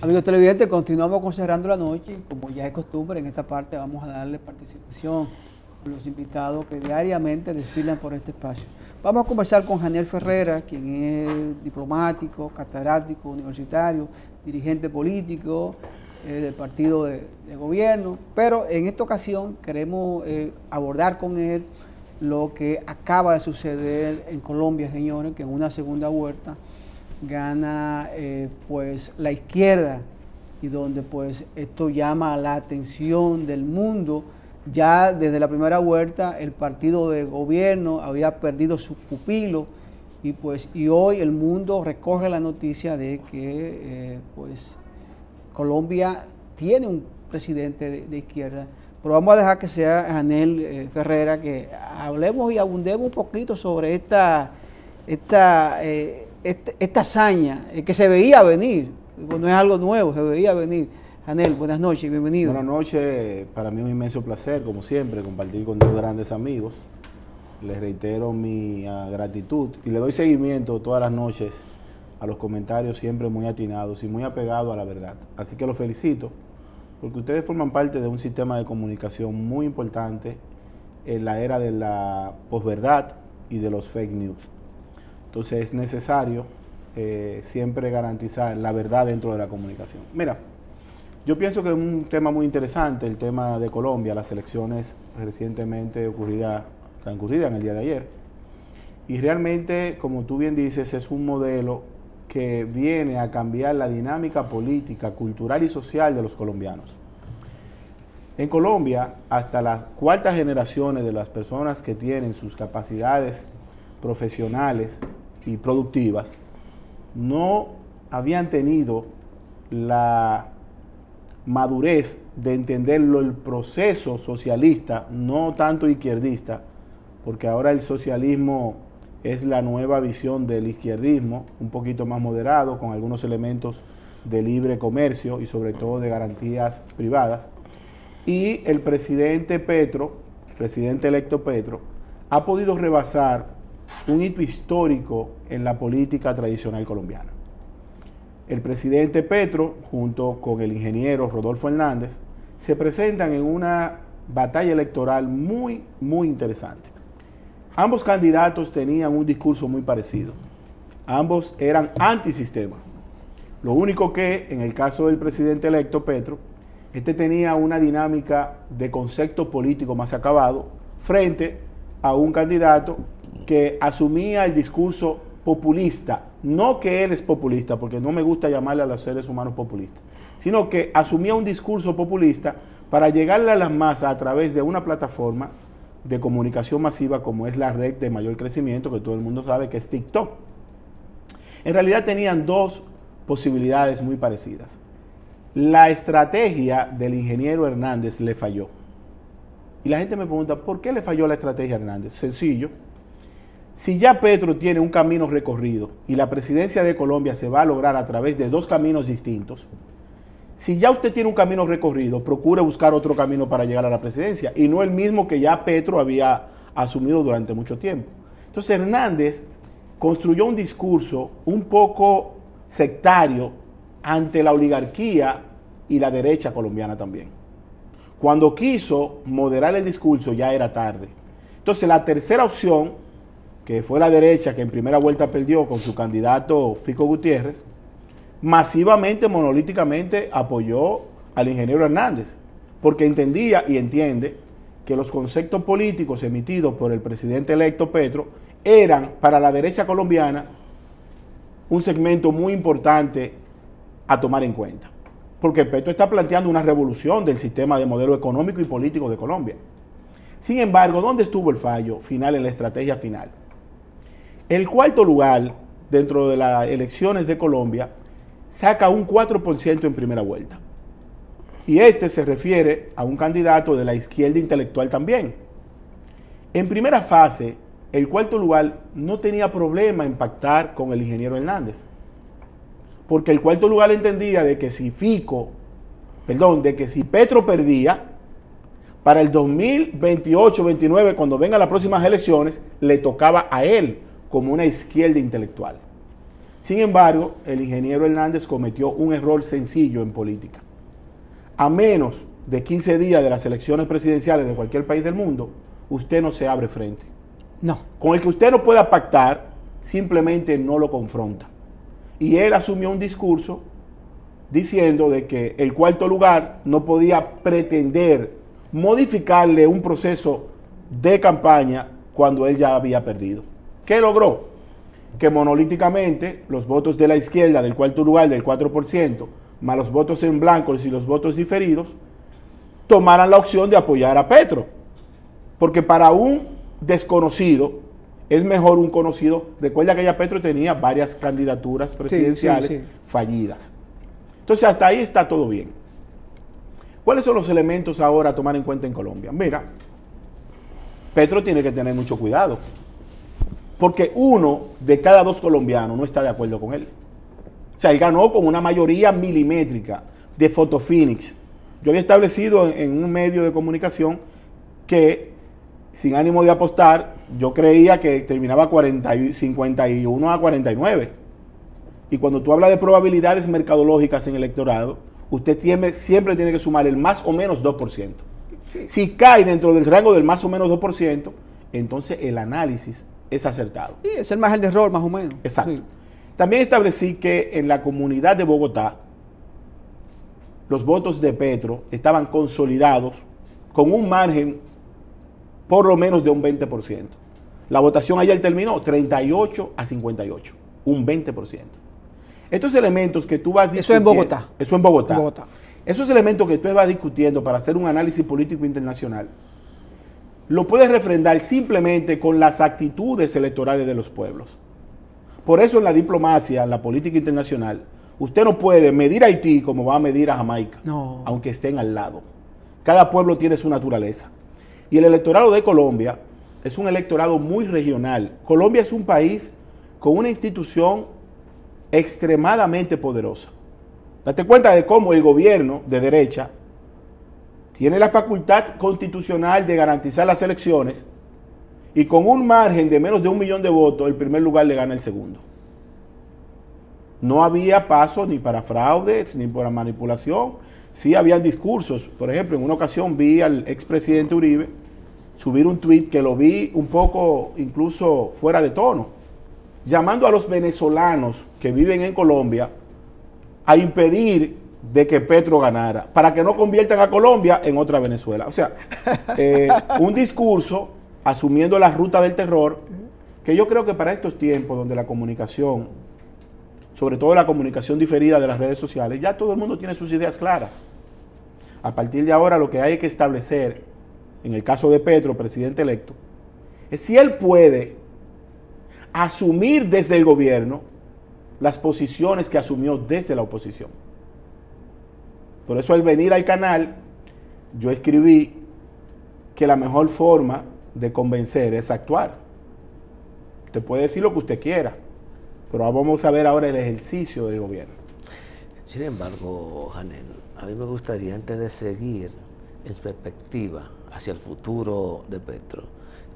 Amigos televidentes, continuamos con Cerrando la Noche y como ya es costumbre, en esta parte vamos a darle participación a los invitados que diariamente desfilan por este espacio. Vamos a conversar con Janiel Ferreira, quien es diplomático, catedrático, universitario, dirigente político del partido de gobierno, pero en esta ocasión queremos abordar con él lo que acaba de suceder en Colombia, señores, que en una segunda vuelta gana pues la izquierda y donde pues esto llama la atención del mundo. Ya desde la primera vuelta el partido de gobierno había perdido su pupilo y hoy el mundo recoge la noticia de que pues Colombia tiene un presidente de izquierda. Pero vamos a dejar que sea Janiel Ferreira que hablemos y abundemos un poquito sobre esta hazaña que se veía venir, no es algo nuevo, se veía venir. Janiel, buenas noches, bienvenido. Buenas noches, para mí es un inmenso placer, como siempre, compartir con dos grandes amigos. Les reitero mi gratitud y le doy seguimiento todas las noches a los comentarios siempre muy atinados y muy apegados a la verdad. Así que los felicito, porque ustedes forman parte de un sistema de comunicación muy importante en la era de la posverdad y de los fake news. Entonces es necesario siempre garantizar la verdad dentro de la comunicación. Mira, yo pienso que es un tema muy interesante el tema de Colombia, las elecciones recientemente transcurridas en el día de ayer. Y realmente, como tú bien dices, es un modelo que viene a cambiar la dinámica política, cultural y social de los colombianos. En Colombia, hasta las cuartas generaciones de las personas que tienen sus capacidades profesionales y productivas no habían tenido la madurez de entenderlo el proceso socialista, no tanto izquierdista, porque ahora el socialismo es la nueva visión del izquierdismo, un poquito más moderado, con algunos elementos de libre comercio y sobre todo de garantías privadas. Y el presidente electo Petro, ha podido rebasar un hito histórico en la política tradicional colombiana. El presidente Petro, junto con el ingeniero Rodolfo Hernández, se presentan en una batalla electoral muy interesante. Ambos candidatos tenían un discurso muy parecido. Ambos eran antisistema. Lo único que, en el caso del presidente electo Petro, este tenía una dinámica de concepto político más acabado frente a un candidato que asumía el discurso populista, no que él es populista, porque no me gusta llamarle a los seres humanos populistas, sino que asumía un discurso populista para llegarle a las masas a través de una plataforma de comunicación masiva como es la red de mayor crecimiento, que todo el mundo sabe que es TikTok. En realidad tenían dos posibilidades muy parecidas. La estrategia del ingeniero Hernández le falló. Y la gente me pregunta, ¿por qué le falló la estrategia a Hernández? Sencillo. Si ya Petro tiene un camino recorrido y la presidencia de Colombia se va a lograr a través de dos caminos distintos, si ya usted tiene un camino recorrido, procure buscar otro camino para llegar a la presidencia y no el mismo que ya Petro había asumido durante mucho tiempo. Entonces Hernández construyó un discurso un poco sectario ante la oligarquía y la derecha colombiana también. Cuando quiso moderar el discurso ya era tarde. Entonces la tercera opción, que fue la derecha que en primera vuelta perdió con su candidato Fico Gutiérrez, masivamente, monolíticamente apoyó al ingeniero Hernández, porque entendía y entiende que los conceptos políticos emitidos por el presidente electo Petro eran para la derecha colombiana un segmento muy importante a tomar en cuenta, porque Petro está planteando una revolución del sistema de modelo económico y político de Colombia. Sin embargo, ¿dónde estuvo el fallo final en la estrategia final? El cuarto lugar dentro de las elecciones de Colombia saca un 4% en primera vuelta. Y este se refiere a un candidato de la izquierda intelectual también. En primera fase, el cuarto lugar no tenía problema en pactar con el ingeniero Hernández, porque el cuarto lugar entendía de que si Petro perdía, para el 2028-29, cuando vengan las próximas elecciones, le tocaba a él como una izquierda intelectual. Sin embargo, el ingeniero Hernández cometió un error sencillo en política. A menos de 15 días de las elecciones presidenciales de cualquier país del mundo, usted no se abre frente. No. Con el que usted no pueda pactar, simplemente no lo confronta. Y él asumió un discurso diciendo de que el cuarto lugar no podía pretender modificarle un proceso de campaña cuando él ya había perdido. ¿Qué logró? Que monolíticamente los votos de la izquierda del cuarto lugar del 4%, más los votos en blanco y los votos diferidos, tomaran la opción de apoyar a Petro. Porque para un desconocido es mejor un conocido. Recuerda que ya Petro tenía varias candidaturas presidenciales fallidas. Entonces hasta ahí está todo bien. ¿Cuáles son los elementos ahora a tomar en cuenta en Colombia? Mira, Petro tiene que tener mucho cuidado, porque 1 de cada 2 colombianos no está de acuerdo con él. O sea, él ganó con una mayoría milimétrica de Photophoenix. Yo había establecido en un medio de comunicación que, sin ánimo de apostar, yo creía que terminaba 51 a 49. Y cuando tú hablas de probabilidades mercadológicas en el electorado, usted siempre tiene que sumar el más o menos 2%. Si cae dentro del rango del más o menos 2%, entonces el análisis es acertado. Sí, es el margen de error, más o menos. Exacto. Sí. También establecí que en la comunidad de Bogotá, los votos de Petro estaban consolidados con un margen por lo menos de un 20%. La votación ayer terminó 38 a 58, un 20%. Estos elementos que tú vas discutiendo... Eso en Bogotá. Eso en Bogotá. En Bogotá. Esos elementos que tú vas discutiendo para hacer un análisis político internacional, lo puedes refrendar simplemente con las actitudes electorales de los pueblos. Por eso en la diplomacia, en la política internacional, usted no puede medir a Haití como va a medir a Jamaica, No. aunque estén al lado. Cada pueblo tiene su naturaleza. Y el electorado de Colombia es un electorado muy regional. Colombia es un país con una institución extremadamente poderosa. Date cuenta de cómo el gobierno de derecha tiene la facultad constitucional de garantizar las elecciones y con un margen de menos de 1 millón de votos, el primer lugar le gana el segundo. No había paso ni para fraudes ni para manipulación. Sí habían discursos. Por ejemplo, en una ocasión vi al expresidente Uribe subir un tuit que lo vi un poco incluso fuera de tono, llamando a los venezolanos que viven en Colombia a impedir de que Petro ganara, para que no conviertan a Colombia en otra Venezuela. O sea, un discurso asumiendo la ruta del terror, que yo creo que para estos tiempos donde la comunicación, sobre todo la comunicación diferida de las redes sociales, ya todo el mundo tiene sus ideas claras. A partir de ahora lo que hay que establecer, en el caso de Petro, presidente electo, es si él puede asumir desde el gobierno las posiciones que asumió desde la oposición. Por eso al venir al canal, yo escribí que la mejor forma de convencer es actuar. Usted puede decir lo que usted quiera, pero vamos a ver ahora el ejercicio del gobierno. Sin embargo, Janel, a mí me gustaría, antes de seguir en perspectiva hacia el futuro de Petro,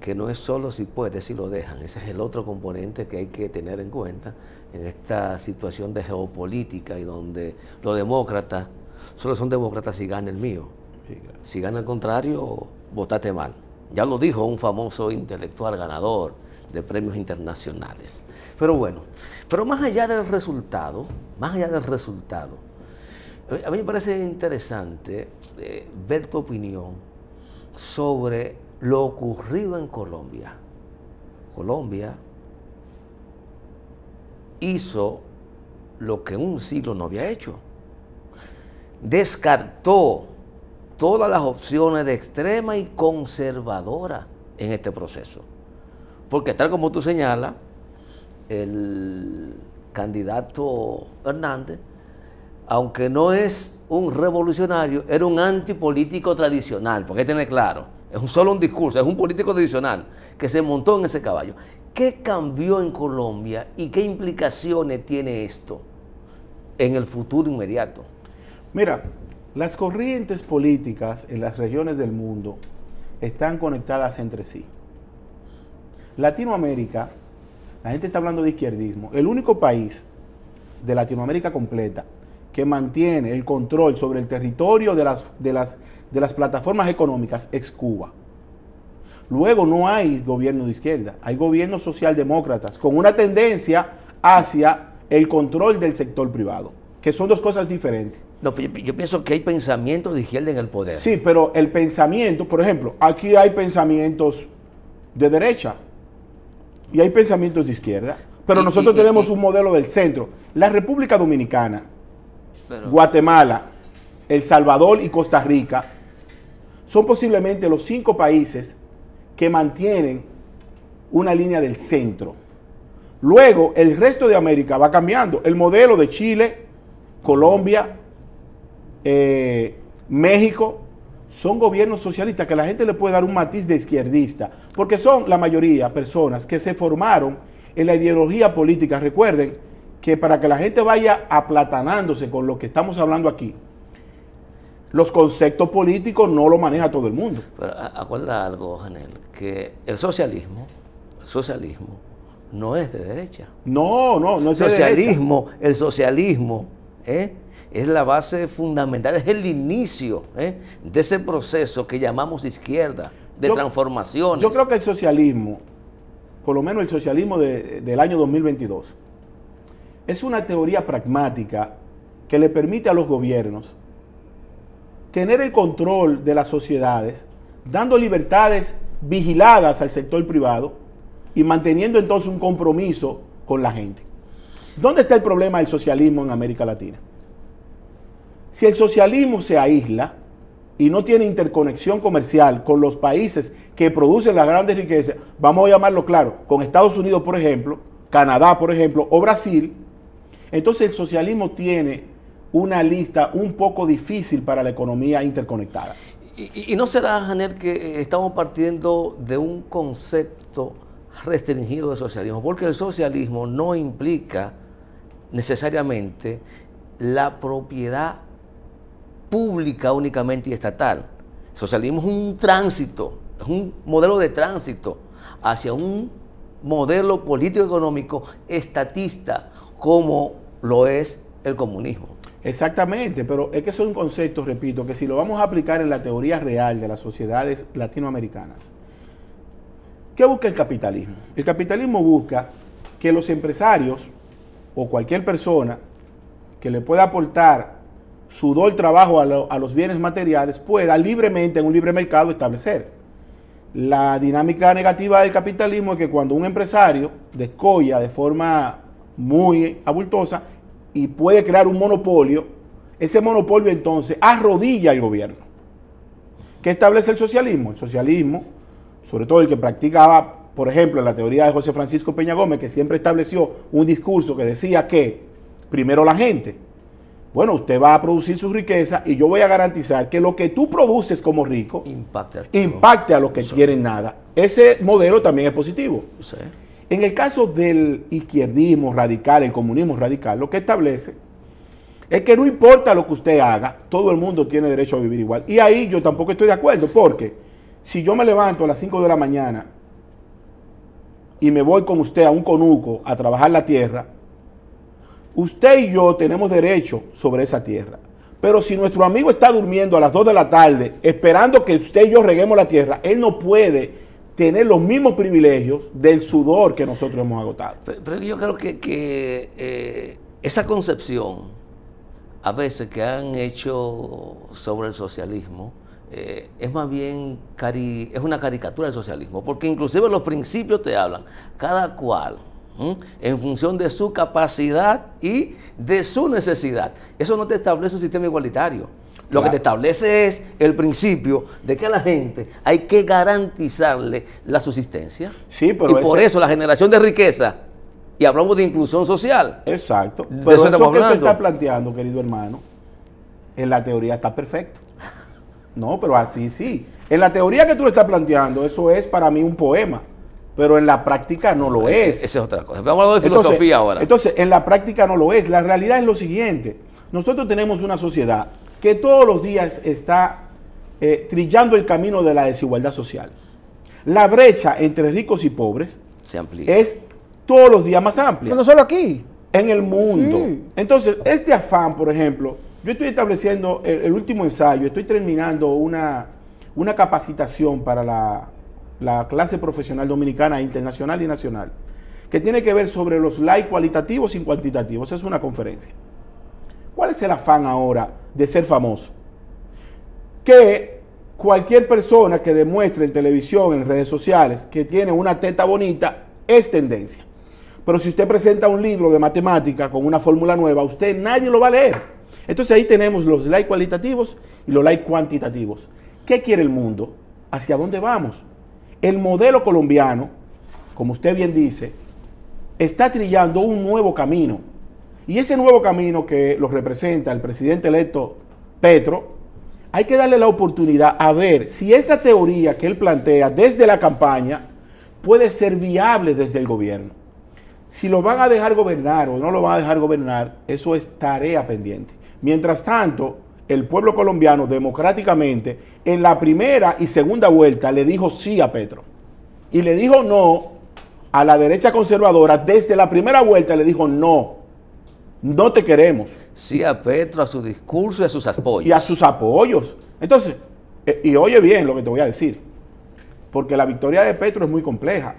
que no es solo si puede, si lo dejan, ese es el otro componente que hay que tener en cuenta en esta situación de geopolítica y donde los demócratas solo son demócratas si gana el mío. Sí, claro. Si gana el contrario, votate mal. Ya lo dijo un famoso intelectual ganador de premios internacionales. Pero bueno, pero más allá del resultado, a mí me parece interesante ver tu opinión sobre lo ocurrido en Colombia. Colombia hizo lo que en un siglo no había hecho. Descartó todas las opciones de extrema y conservadora en este proceso. Porque tal como tú señalas, el candidato Hernández, aunque no es un revolucionario, era un antipolítico tradicional, porque hay que tener claro, es solo un discurso, es un político tradicional que se montó en ese caballo. ¿Qué cambió en Colombia y qué implicaciones tiene esto en el futuro inmediato? Mira, las corrientes políticas en las regiones del mundo están conectadas entre sí. Latinoamérica, la gente está hablando de izquierdismo, el único país de Latinoamérica completa que mantiene el control sobre el territorio de las plataformas económicas es Cuba. Luego no hay gobierno de izquierda, hay gobiernos socialdemócratas con una tendencia hacia el control del sector privado, que son dos cosas diferentes. No, yo pienso que hay pensamientos de izquierda en el poder. Sí, pero el pensamiento, por ejemplo, aquí hay pensamientos de derecha y hay pensamientos de izquierda, pero nosotros tenemos un modelo del centro. La República Dominicana, Guatemala, El Salvador y Costa Rica son posiblemente los 5 países que mantienen una línea del centro. Luego, el resto de América va cambiando. El modelo de Chile, Colombia, México, son gobiernos socialistas que la gente le puede dar un matiz de izquierdista, porque son la mayoría personas que se formaron en la ideología política. Recuerden que para que la gente vaya aplatanándose con lo que estamos hablando aquí, los conceptos políticos no lo maneja todo el mundo. Pero acuerda algo, Janel, que el socialismo no es de derecha. No es de derecha. El socialismo es la base fundamental, es el inicio de ese proceso que llamamos izquierda, de transformaciones. Yo creo que el socialismo, por lo menos el socialismo del año 2022, es una teoría pragmática que le permite a los gobiernos tener el control de las sociedades, dando libertades vigiladas al sector privado y manteniendo entonces un compromiso con la gente. ¿Dónde está el problema del socialismo en América Latina? Si el socialismo se aísla y no tiene interconexión comercial con los países que producen las grandes riquezas, vamos a llamarlo claro, con Estados Unidos, por ejemplo, Canadá, por ejemplo, o Brasil, entonces el socialismo tiene una lista un poco difícil para la economía interconectada. ¿Y no será, Janel, que estamos partiendo de un concepto restringido de socialismo? Porque el socialismo no implica necesariamente la propiedad pública únicamente y estatal. El socialismo es un tránsito, es un modelo de tránsito hacia un modelo político-económico estatista como lo es el comunismo. Exactamente, pero es que son conceptos, repito, que si lo vamos a aplicar en la teoría real de las sociedades latinoamericanas, ¿qué busca el capitalismo? El capitalismo busca que los empresarios o cualquier persona que le pueda aportar sudor, trabajo a los bienes materiales pueda libremente en un libre mercado establecer. La dinámica negativa del capitalismo es que cuando un empresario descolla de forma muy abultosa y puede crear un monopolio, ese monopolio entonces arrodilla al gobierno. ¿Qué establece el socialismo? El socialismo, sobre todo el que practicaba, por ejemplo, en la teoría de José Francisco Peña Gómez, que siempre estableció un discurso que decía que primero la gente, bueno, usted va a producir su riqueza y yo voy a garantizar que lo que tú produces como rico impacte a los que quieren nada. Ese modelo también es positivo. Sí. En el caso del izquierdismo radical, el comunismo radical, lo que establece es que no importa lo que usted haga, todo el mundo tiene derecho a vivir igual. Y ahí yo tampoco estoy de acuerdo, porque si yo me levanto a las 5 de la mañana y me voy con usted a un conuco a trabajar la tierra, usted y yo tenemos derecho sobre esa tierra. Pero si nuestro amigo está durmiendo a las 2 de la tarde esperando que usted y yo reguemos la tierra, él no puede tener los mismos privilegios del sudor que nosotros hemos agotado. Pero yo creo que esa concepción, a veces que han hecho sobre el socialismo, es más bien es una caricatura del socialismo, porque inclusive los principios te hablan, cada cual, en función de su capacidad y de su necesidad. Eso no te establece un sistema igualitario. Lo que te establece es el principio de que a la gente hay que garantizarle la subsistencia. Sí, pero y por eso la generación de riqueza, y hablamos de inclusión social. Exacto. Pero eso que usted está planteando, querido hermano, en la teoría está perfecto. No, pero así sí. En la teoría que tú le estás planteando, eso es para mí un poema. Pero en la práctica no lo es. Esa es otra cosa. Vamos a hablar de filosofía ahora. Entonces, en la práctica no lo es. La realidad es lo siguiente. Nosotros tenemos una sociedad que todos los días está trillando el camino de la desigualdad social. La brecha entre ricos y pobres se amplía. Es todos los días más amplia. Pero no solo aquí. en el mundo. Sí. Entonces, este afán, por ejemplo, yo estoy estableciendo el último ensayo, estoy terminando una capacitación para la clase profesional dominicana, internacional y nacional, que tiene que ver sobre los likes cualitativos y cuantitativos. Es una conferencia. ¿Cuál es el afán ahora de ser famoso? Que cualquier persona que demuestre en televisión, en redes sociales, que tiene una teta bonita, es tendencia. Pero si usted presenta un libro de matemática con una fórmula nueva, nadie lo va a leer. Entonces ahí tenemos los likes cualitativos y los likes cuantitativos. ¿Qué quiere el mundo? ¿Hacia dónde vamos? El modelo colombiano, como usted bien dice, está trillando un nuevo camino. Y ese nuevo camino que lo representa el presidente electo Petro, hay que darle la oportunidad a ver si esa teoría que él plantea desde la campaña puede ser viable desde el gobierno. Si lo van a dejar gobernar o no lo van a dejar gobernar, eso es tarea pendiente. Mientras tanto, el pueblo colombiano democráticamente en la primera y segunda vuelta le dijo sí a Petro y le dijo no a la derecha conservadora. Desde la primera vuelta le dijo no te queremos. Sí a Petro, a su discurso y a sus apoyos. Y a sus apoyos. Entonces, y oye bien lo que te voy a decir, porque la victoria de Petro es muy compleja.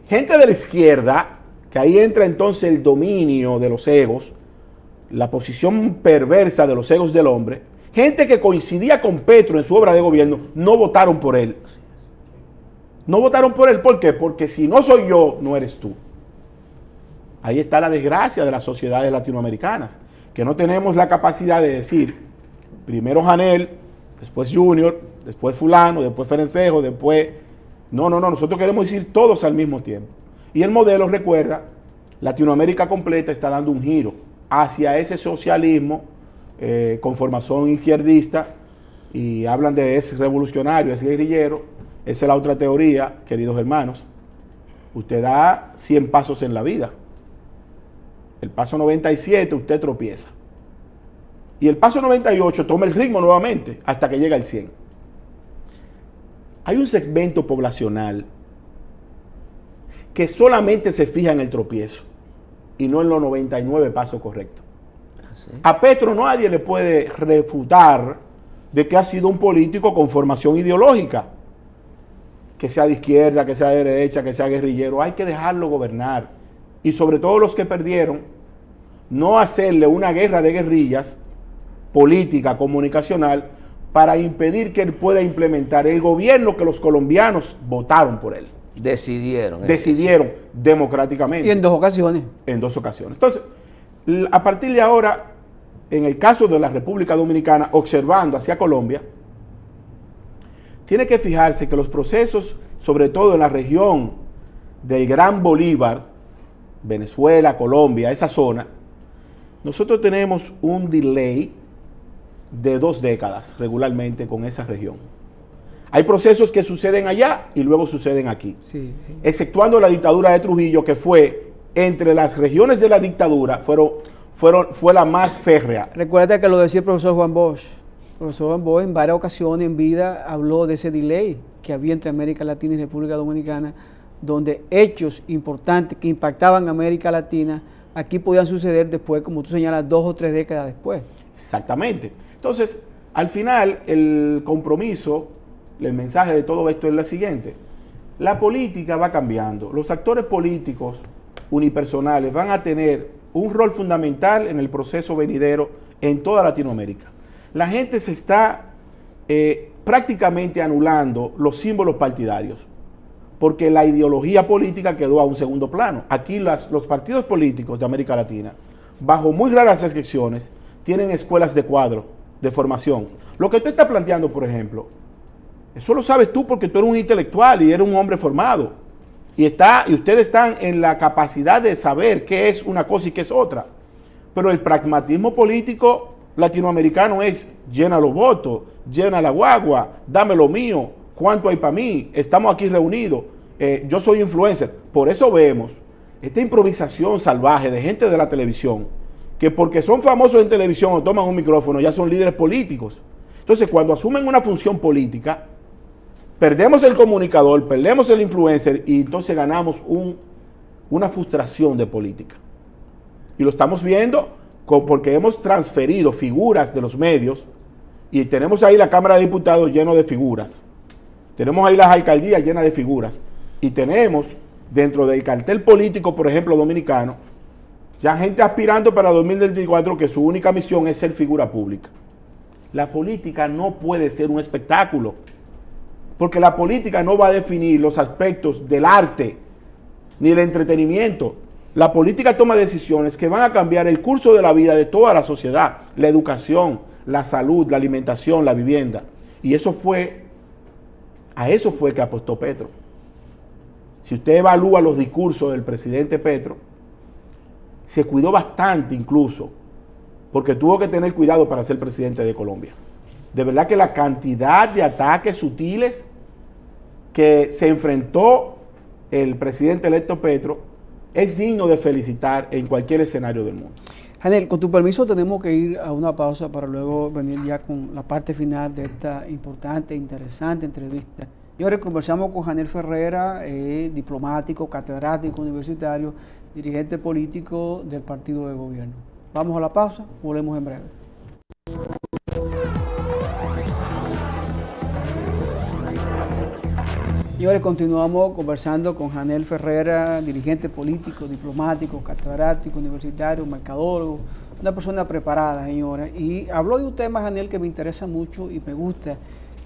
Gente de la izquierda, que ahí entra entonces el dominio de los egos, la posición perversa de los egos del hombre, gente que coincidía con Petro en su obra de gobierno, no votaron por él. No votaron por él, ¿por qué? Porque si no soy yo, no eres tú. Ahí está la desgracia de las sociedades latinoamericanas, que no tenemos la capacidad de decir, primero Janel, después Junior, después fulano, después Ferencejo, después... No, nosotros queremos decir todos al mismo tiempo. Y el modelo, recuerda, Latinoamérica completa está dando un giro hacia ese socialismo con formación izquierdista, y hablan de ese revolucionario, ese guerrillero. Esa es la otra teoría, queridos hermanos. Usted da 100 pasos en la vida. El paso 97 usted tropieza. Y el paso 98 toma el ritmo nuevamente hasta que llega al 100. Hay un segmento poblacional que solamente se fija en el tropiezo y no en los 99 pasos correctos. ¿Sí? A Petro nadie le puede refutar de que ha sido un político con formación ideológica, que sea de izquierda, que sea de derecha, que sea guerrillero. Hay que dejarlo gobernar. Y sobre todo los que perdieron, no hacerle una guerra de guerrillas política, comunicacional, para impedir que él pueda implementar el gobierno que los colombianos votaron por él. Decidieron democráticamente. Y en 2 ocasiones. En 2 ocasiones. Entonces, a partir de ahora, en el caso de la República Dominicana, observando hacia Colombia, tiene que fijarse que los procesos, sobre todo en la región del Gran Bolívar, Venezuela, Colombia, esa zona, nosotros tenemos un delay de 2 décadas regularmente con esa región. Hay procesos que suceden allá y luego suceden aquí. Sí. Exceptuando la dictadura de Trujillo, que fue entre las regiones de la dictadura, fue la más férrea. Recuerda que lo decía el profesor Juan Bosch. El profesor Juan Bosch en varias ocasiones en vida habló de ese delay que había entre América Latina y República Dominicana, donde hechos importantes que impactaban a América Latina aquí podían suceder después, como tú señalas, 2 o 3 décadas después. Exactamente. Entonces, al final, el compromiso, el mensaje de todo esto es la siguiente. La política va cambiando. Los actores políticos unipersonales van a tener un rol fundamental en el proceso venidero en toda Latinoamérica. La gente se está prácticamente anulando los símbolos partidarios, porque la ideología política quedó a un segundo plano. Aquí los partidos políticos de América Latina, bajo muy raras excepciones, tienen escuelas de cuadro, de formación. Lo que tú estás planteando, por ejemplo, eso lo sabes tú porque tú eres un intelectual y eres un hombre formado. Y ustedes están en la capacidad de saber qué es una cosa y qué es otra. Pero el pragmatismo político latinoamericano es: llena los votos, llena la guagua, dame lo mío, cuánto hay para mí, estamos aquí reunidos, yo soy influencer. Por eso vemos esta improvisación salvaje de gente de la televisión, que porque son famosos en televisión o toman un micrófono ya son líderes políticos. Entonces, cuando asumen una función política, perdemos el comunicador, perdemos el influencer y entonces ganamos una frustración de política. Y lo estamos viendo porque hemos transferido figuras de los medios y tenemos ahí la Cámara de Diputados lleno de figuras. Tenemos ahí las alcaldías llenas de figuras. Y tenemos dentro del cartel político, por ejemplo, dominicano, ya gente aspirando para 2024 que su única misión es ser figura pública. La política no puede ser un espectáculo, porque la política no va a definir los aspectos del arte ni del entretenimiento. La política toma decisiones que van a cambiar el curso de la vida de toda la sociedad, la educación, la salud, la alimentación, la vivienda. Y a eso fue que apostó Petro. Si usted evalúa los discursos del presidente Petro, se cuidó bastante incluso, porque tuvo que tener cuidado para ser presidente de Colombia. De verdad que la cantidad de ataques sutiles que se enfrentó el presidente electo Petro es digno de felicitar en cualquier escenario del mundo. Janel, con tu permiso tenemos que ir a una pausa para luego venir ya con la parte final de esta importante e interesante entrevista. Señores, conversamos con Janel Ferrera, diplomático, catedrático universitario, dirigente político del partido de gobierno. Vamos a la pausa, volvemos en breve. Señores, continuamos conversando con Janel Ferrera, dirigente político, diplomático, catedrático, universitario, mercadólogo, una persona preparada, señora. Y habló de un tema, Janel, que me interesa mucho y me gusta.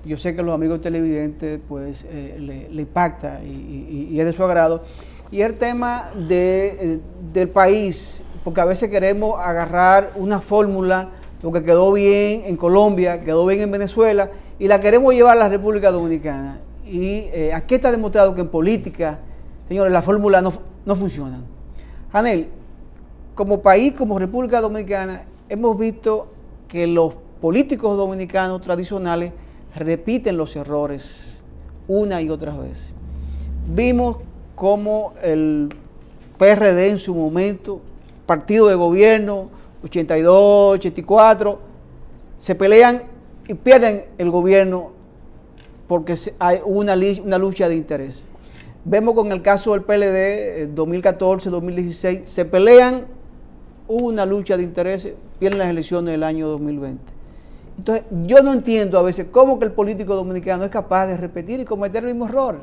Yo sé que a los amigos televidentes pues le impacta y es de su agrado. Y el tema del país, porque a veces queremos agarrar una fórmula, lo que quedó bien en Colombia, quedó bien en Venezuela, y la queremos llevar a la República Dominicana. Y aquí está demostrado que en política, señores, las fórmulas no funcionan. Janel, como país, como República Dominicana, hemos visto que los políticos dominicanos tradicionales repiten los errores una y otra vez. Vimos cómo el PRD en su momento, partido de gobierno, 82, 84, se pelean y pierden el gobierno porque hay una lucha de interés. Vemos con el caso del PLD, 2014, 2016, se pelean, hubo una lucha de intereses, pierden las elecciones del año 2020. Entonces, yo no entiendo a veces cómo que el político dominicano es capaz de repetir y cometer el mismo error.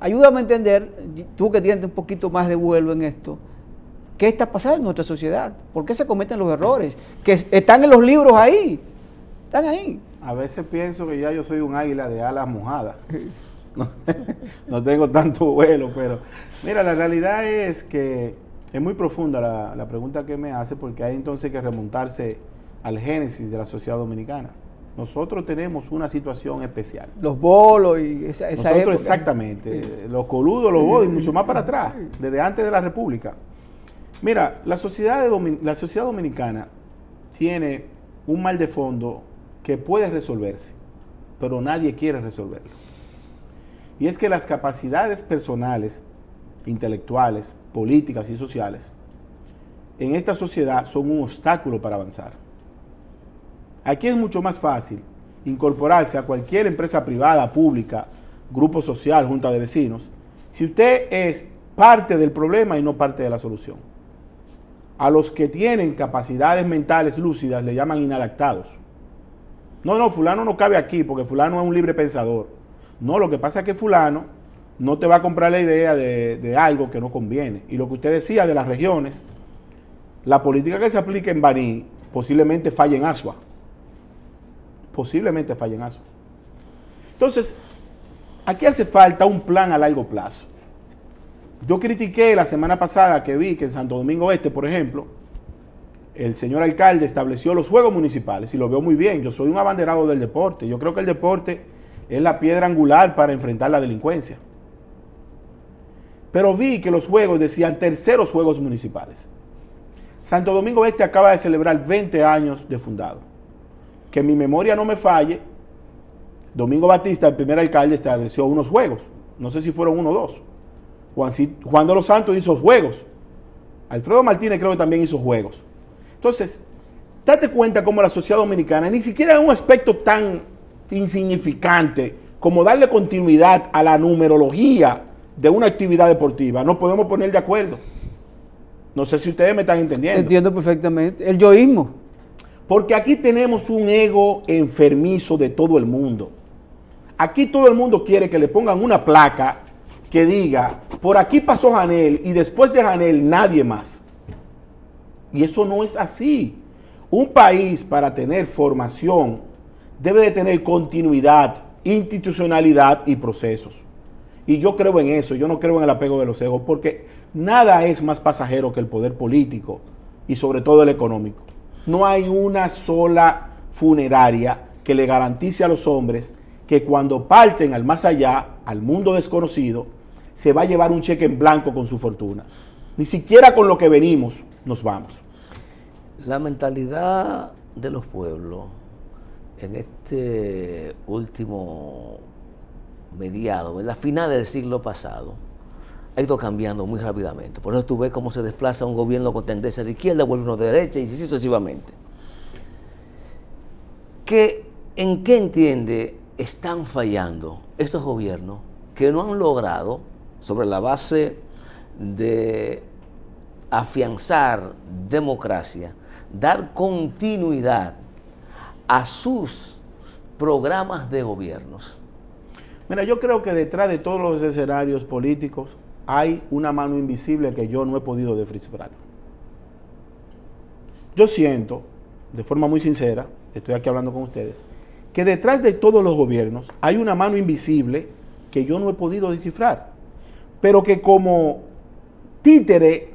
Ayúdame a entender, tú que tienes un poquito más de vuelo en esto, ¿qué está pasando en nuestra sociedad? ¿Por qué se cometen los errores? Que están en los libros ahí, están ahí. A veces pienso que ya yo soy un águila de alas mojadas. No tengo tanto vuelo, pero mira, la realidad es que es muy profunda la pregunta que me hace, porque hay entonces que remontarse al génesis de la sociedad dominicana. Nosotros tenemos una situación especial. Los bolos y esa Nosotros época. Exactamente, los coludos, los bolos y mucho más para atrás, desde antes de la República. Mira, la sociedad dominicana tiene un mal de fondo que puede resolverse, pero nadie quiere resolverlo. Y es que las capacidades personales, intelectuales, políticas y sociales en esta sociedad son un obstáculo para avanzar. Aquí es mucho más fácil incorporarse a cualquier empresa privada, pública, grupo social, junta de vecinos, si usted es parte del problema y no parte de la solución. A los que tienen capacidades mentales lúcidas le llaman inadaptados. No, fulano no cabe aquí porque fulano es un libre pensador. No, lo que pasa es que fulano no te va a comprar la idea de algo que no conviene. Y lo que usted decía de las regiones, la política que se aplica en Baní posiblemente falle en Asua. Posiblemente falle en Asua. Entonces, aquí hace falta un plan a largo plazo. Yo critiqué la semana pasada que vi que en Santo Domingo Este, por ejemplo, el señor alcalde estableció los juegos municipales y lo veo muy bien. Yo soy un abanderado del deporte. Yo creo que el deporte es la piedra angular para enfrentar la delincuencia. Pero vi que los juegos decían terceros juegos municipales. Santo Domingo Este acaba de celebrar 20 años de fundado. Que mi memoria no me falle, Domingo Batista, el primer alcalde, estableció unos juegos. No sé si fueron 1 o 2. Juan de los Santos hizo juegos. Alfredo Martínez creo que también hizo juegos. Entonces, date cuenta cómo la sociedad dominicana, ni siquiera en un aspecto tan insignificante como darle continuidad a la numerología de una actividad deportiva, nos podemos poner de acuerdo. No sé si ustedes me están entendiendo. Entiendo perfectamente. El yoísmo. Porque aquí tenemos un ego enfermizo de todo el mundo. Aquí todo el mundo quiere que le pongan una placa que diga, por aquí pasó Janel y después de Janel nadie más. Y eso no es así. Un país para tener formación debe de tener continuidad, institucionalidad y procesos. Y yo creo en eso, yo no creo en el apego de los egos, porque nada es más pasajero que el poder político y sobre todo el económico. No hay una sola funeraria que le garantice a los hombres que cuando parten al más allá, al mundo desconocido, se va a llevar un cheque en blanco con su fortuna. Ni siquiera con lo que venimos nos vamos. La mentalidad de los pueblos en este último mediado, en la final del siglo pasado, ha ido cambiando muy rápidamente. Por eso tú ves cómo se desplaza un gobierno con tendencia de izquierda, vuelve uno de derecha y así sucesivamente. ¿En qué entiende están fallando estos gobiernos que no han logrado, sobre la base de afianzar democracia, dar continuidad a sus programas de gobiernos? Mira, yo creo que detrás de todos los escenarios políticos hay una mano invisible que yo no he podido descifrar. Yo siento, de forma muy sincera, estoy aquí hablando con ustedes, que detrás de todos los gobiernos hay una mano invisible que yo no he podido descifrar, pero que como títere,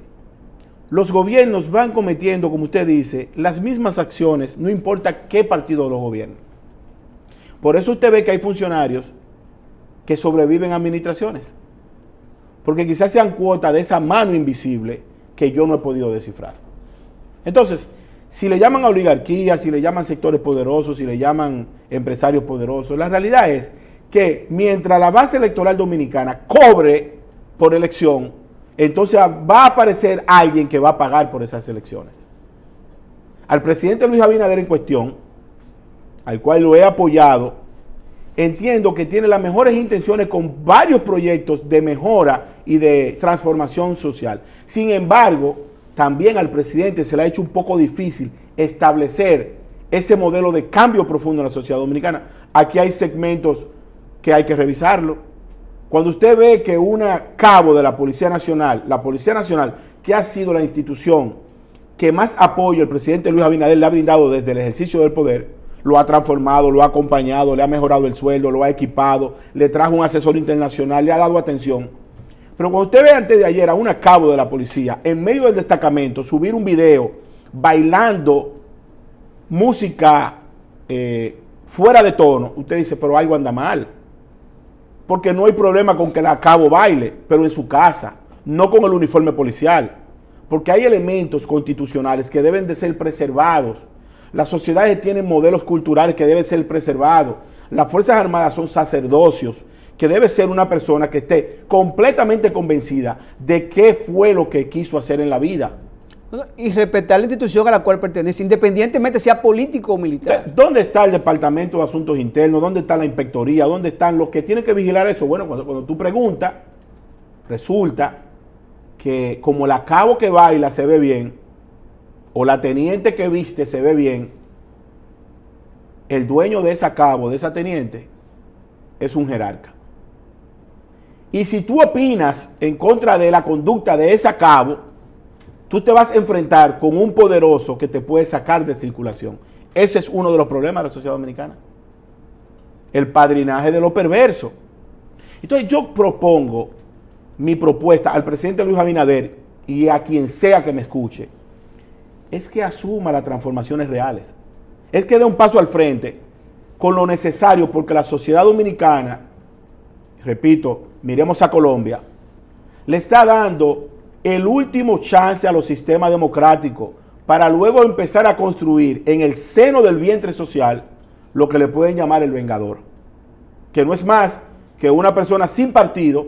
los gobiernos van cometiendo, como usted dice, las mismas acciones, no importa qué partido los gobierna. Por eso usted ve que hay funcionarios que sobreviven a administraciones, porque quizás sean cuota de esa mano invisible que yo no he podido descifrar. Entonces, si le llaman a oligarquía, si le llaman sectores poderosos, si le llaman empresarios poderosos, la realidad es que mientras la base electoral dominicana cobre por elección, entonces va a aparecer alguien que va a pagar por esas elecciones. Al presidente Luis Abinader en cuestión, al cual lo he apoyado, entiendo que tiene las mejores intenciones con varios proyectos de mejora y de transformación social. Sin embargo, también al presidente se le ha hecho un poco difícil establecer ese modelo de cambio profundo en la sociedad dominicana. Aquí hay segmentos que hay que revisarlo. Cuando usted ve que una cabo de la Policía Nacional, que ha sido la institución que más apoyo el presidente Luis Abinader le ha brindado desde el ejercicio del poder, lo ha transformado, lo ha acompañado, le ha mejorado el sueldo, lo ha equipado, le trajo un asesor internacional, le ha dado atención. Pero cuando usted ve antes de ayer a una cabo de la policía, en medio del destacamento, subir un video bailando música fuera de tono, usted dice, pero algo anda mal. Porque no hay problema con que la cabo baile, pero en su casa, no con el uniforme policial. Porque hay elementos constitucionales que deben de ser preservados. Las sociedades tienen modelos culturales que deben ser preservados. Las Fuerzas Armadas son sacerdocios, que debe ser una persona que esté completamente convencida de qué fue lo que quiso hacer en la vida. Y respetar la institución a la cual pertenece, independientemente sea político o militar. ¿Dónde está el Departamento de Asuntos Internos? ¿Dónde está la Inspectoría? ¿Dónde están los que tienen que vigilar eso? Bueno, cuando tú preguntas, resulta que como la cabo que baila se ve bien, o la teniente que viste se ve bien, el dueño de esa cabo, de esa teniente, es un jerarca. Y si tú opinas en contra de la conducta de esa cabo, tú te vas a enfrentar con un poderoso que te puede sacar de circulación. Ese es uno de los problemas de la sociedad dominicana. El padrinaje de lo perverso. Entonces yo propongo mi propuesta al presidente Luis Abinader y a quien sea que me escuche, es que asuma las transformaciones reales. Es que dé un paso al frente con lo necesario, porque la sociedad dominicana, repito, miremos a Colombia, le está dando el último chance a los sistemas democráticos para luego empezar a construir en el seno del vientre social lo que le pueden llamar el vengador, que no es más que una persona sin partido,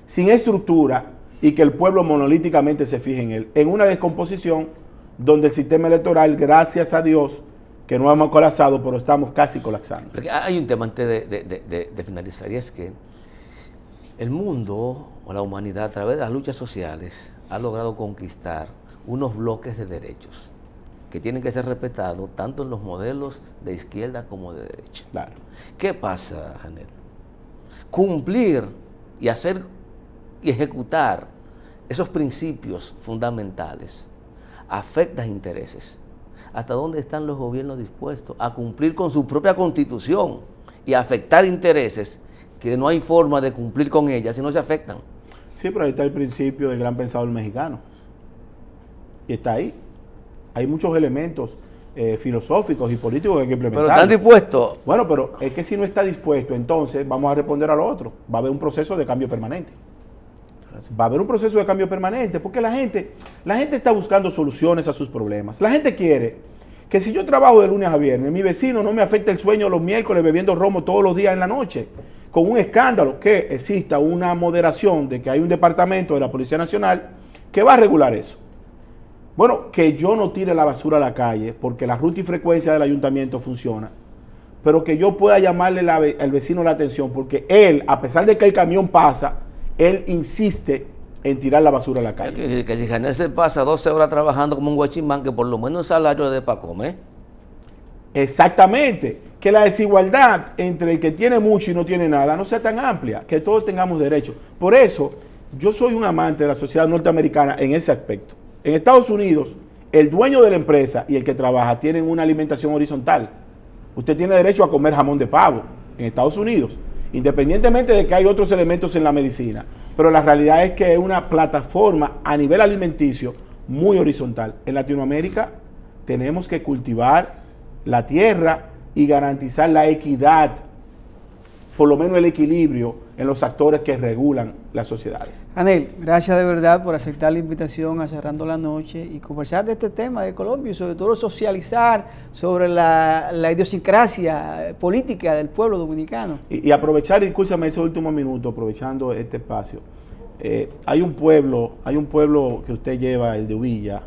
sin estructura, y que el pueblo monolíticamente se fije en él, en una descomposición donde el sistema electoral, gracias a Dios, que no hemos colapsado, pero estamos casi colapsando. Porque hay un tema antes de finalizar, y es que El mundo o la humanidad a través de las luchas sociales ha logrado conquistar unos bloques de derechos que tienen que ser respetados tanto en los modelos de izquierda como de derecha. Claro. ¿Qué pasa, Janel? Cumplir y hacer y ejecutar esos principios fundamentales afecta intereses. ¿Hasta dónde están los gobiernos dispuestos a cumplir con su propia constitución y afectar intereses que no hay forma de cumplir con ellas si no se afectan? Sí, pero ahí está el principio del gran pensador mexicano. Y está ahí. Hay muchos elementos filosóficos y políticos que hay que implementar. Pero están dispuestos. Bueno, pero es que si no está dispuesto, entonces vamos a responder a lo otro. Va a haber un proceso de cambio permanente. Va a haber un proceso de cambio permanente porque la gente está buscando soluciones a sus problemas. La gente quiere que si yo trabajo de lunes a viernes, mi vecino no me afecte el sueño los miércoles bebiendo romo todos los días en la noche, con un escándalo, que exista una moderación de que hay un departamento de la Policía Nacional que va a regular eso. Bueno, que yo no tire la basura a la calle porque la ruta y frecuencia del ayuntamiento funciona, pero que yo pueda llamarle al vecino la atención porque él, a pesar de que el camión pasa, él insiste en tirar la basura a la calle. Que si Janel se pasa 12 horas trabajando como un guachimán, que por lo menos el salario de para comer. Exactamente. Que la desigualdad entre el que tiene mucho y no tiene nada no sea tan amplia, que todos tengamos derecho. Por eso, yo soy un amante de la sociedad norteamericana en ese aspecto. En Estados Unidos, el dueño de la empresa y el que trabaja tienen una alimentación horizontal. Usted tiene derecho a comer jamón de pavo en Estados Unidos, independientemente de que hay otros elementos en la medicina. Pero la realidad es que es una plataforma a nivel alimenticio muy horizontal. En Latinoamérica tenemos que cultivar la tierra y garantizar la equidad, por lo menos el equilibrio en los actores que regulan las sociedades. Janel, gracias de verdad por aceptar la invitación a Cerrando la Noche y conversar de este tema de Colombia y sobre todo socializar sobre la idiosincrasia política del pueblo dominicano. Y aprovechar, escúchame ese último minuto, aprovechando este espacio. Hay un pueblo que usted lleva, el de Uvilla,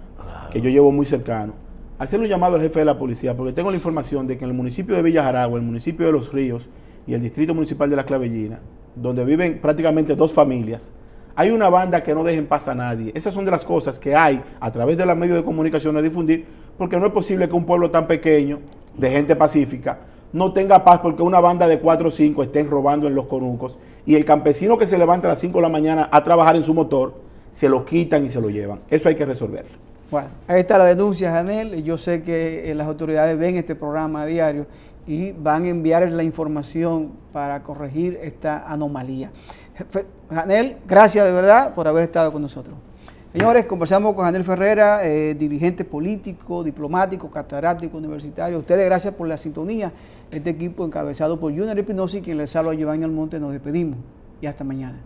que yo llevo muy cercano. Hacerle un llamado al jefe de la policía, porque tengo la información de que en el municipio de Villa Jaragua, el municipio de Los Ríos y el distrito municipal de La Clavellina, donde viven prácticamente 2 familias, hay una banda que no deja en paz a nadie. Esas son de las cosas que hay a través de los medios de comunicación a difundir, porque no es posible que un pueblo tan pequeño, de gente pacífica, no tenga paz porque una banda de 4 o 5 estén robando en los conucos y el campesino que se levanta a las 5 de la mañana a trabajar en su motor, se lo quitan y se lo llevan. Eso hay que resolverlo. Bueno, ahí está la denuncia, Janel. Yo sé que las autoridades ven este programa a diario y van a enviar la información para corregir esta anomalía. Janel, gracias de verdad por haber estado con nosotros. Señores, conversamos con Janel Ferrera, dirigente político, diplomático, catedrático universitario. Ustedes, gracias por la sintonía. Este equipo encabezado por Junior Espinosa y quien les habla, Giovanni Almonte, nos despedimos y hasta mañana.